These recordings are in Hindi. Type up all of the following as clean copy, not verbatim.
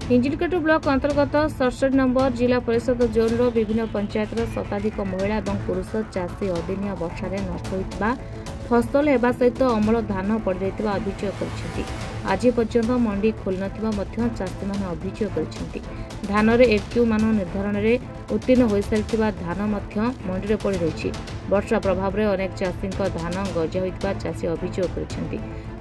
हिंजिलकाटू ब्लॉक अंतर्गत 67 नंबर जिला परिषद जोन विभिन्न पंचायतर शताधिक महिला और पुरुष चाषी अदिनिया वर्षा नष्ट होता फसल होगा सहित अमल धान पड़ जाता अभियोग कर आज पर्यंत मंडी खोल न चाषी मैंने अभियोग कर धान एक्यू मान निर्धारण में उत्तीर्ण हो सारी धान मंडी में पड़ रही वर्षा प्रभाव में अनेक चाषी धान गजा होता चाषी अभियोग कर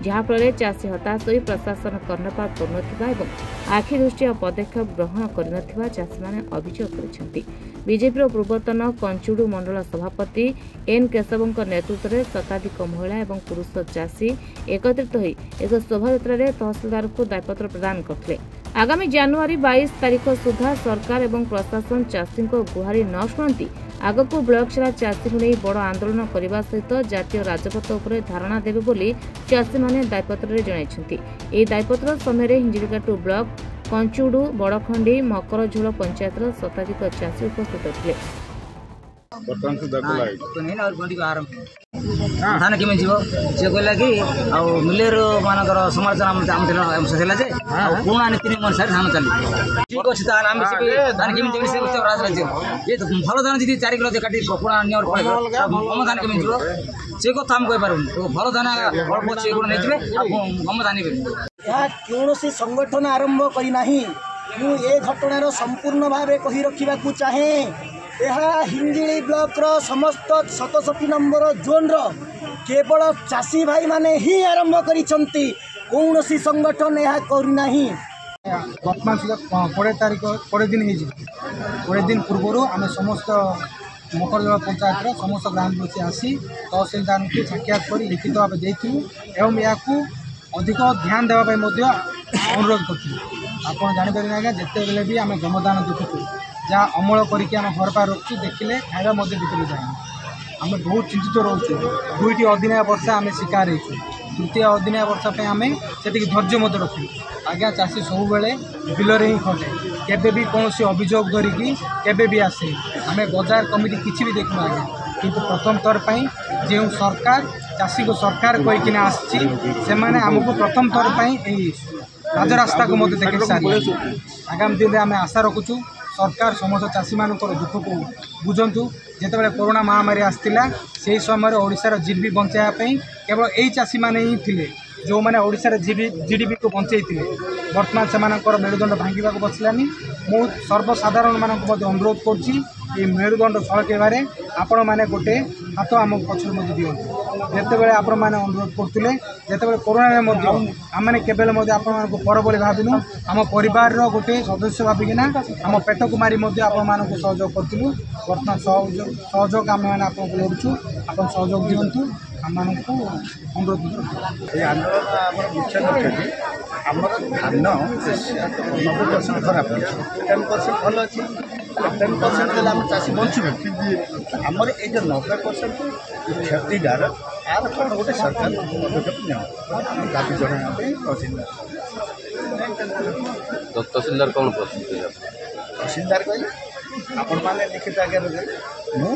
जहाँफल चाषी हताश हो प्रशासन कर्णपात कर आखि दृष्टिया पदक्षेप ग्रहण कर चाषी मैंने अभियोग कर बीजेपी पूर्वतन कंचुडू मंडल सभापति एन केशव नेतृत्व में शताधिक महिला और पुरुष चाषी एकत्रित हो एक शोभायात्रा तहसीलदार को दायपत्र प्रदान करते। आगामी जनवरी 22 तारीख सुधा सरकार और प्रशासन चाषी को गुहारी न शुणती आगक ब्लॉक सारा चाषी को नहीं बड़ आंदोलन करने सहित जातीय राजपथ उपर धारणा देवे बोली चाषी मैंने दायपत्र जणाइछन्ति। दायपत्र समय हिंजिलकाटू ब्लॉक कंचुडू बड़खंडी मकरझोल पंचायतर शताधिक चाषी उपस्थित थे। धान केमी जीव सी कहला कि मिलेर मानकर समालोचना पुणा नीति अनुसार धान चली धान केमी राज राज्य ये भल धान जी 4 किलो काटी पुणा गम धान केमी जीव से कथा आम कहीपर भल धान अल्प अच्छे नहीं गम धान कौन संगठन आरंभ करना ये घटनार संपूर्ण भाव कही रखा चाहे यह हिंजिली ब्लॉक रो समस्त 67 नंबर जोन रो केवल चाषी भाई माने ही आरंभ करिसंती कौन संगठन यह करना वर्तमान सुधा 20 दिन 20 दिन पूर्व आम समस्त मकरझोल पंचायत समस्त ग्रामवासी आसी तहसीलदार को साक्षात कर लिखित भाव देथिलु एवं या अधिक ध्यान देवाई अनुरोध करूँ। आप जापर आज्ञा जिते बेले भी आम जमदान देखुचु जहाँ अमल करके आम घर पार रखु देखिले खाଇବା बिकले जाए आम बहुत चिंतित रोचु 2टी अदिनिया वर्षा आम शिकार हो तृतीय अदिनिया वर्षा आम से धैर्य रखु आज्ञा चाषी सब बेले बिलर ही खटे केबे भी कौन अभियोग धरिकी केबे भी आसे आम बजार कमिटी किसी भी देखु आज्ञा किंतु प्रथम थर पर जो सरकार चाषी को सरकार कहीकिना आसने आमको प्रथम थर पर राजरास्ता को मत देख सारी आगामी दिन में आम आशा रखुचु सरकार समस्त चाषी मान दुख को बुझंतु जिते कोरोना महामारी आसला से समय ओडिशार जीडीपी बचाइवाई केवल यही चाषी मैंने ही थे जो मैंने ओडिशार जीडीपी को बचाई वर्तमान से मेरुदंड भांगा बसलानी मु सर्वसाधारण मानक अनुरोध करुँच मेरुदंड सड़कबारे आपण मैंने गोटे हाथ आम पक्ष दिते आपण मैंने अनुरोध करते जिते कोरोना आम केवल आपण पर भाविनु आम परिवार गोटे सदस्य भाविकिना आम पेट को मारी आपण सहयोग करूँ बर्तमान सहयोग आम मैंने आपको लड़ुचु आप सहयोग दिंतु आम अनुरोध आंदोलन मुख्य लक्ष्य आमर धान 90% खराब 10% भल अच्छी 10% आम चाषी बचुबे आमर ये जो 90% क्षतिदार यार कौन गोटे सरकार पदक्षेप ने दाबी जनाई तहसीलदार कौन तहसीलदार कहले आपण मैंने लिखित आगे मु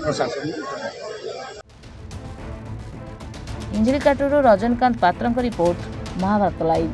प्रशासन हिंजिलकाटूर रजनीकांत पात्र रिपोर्ट महाभारत लाइव।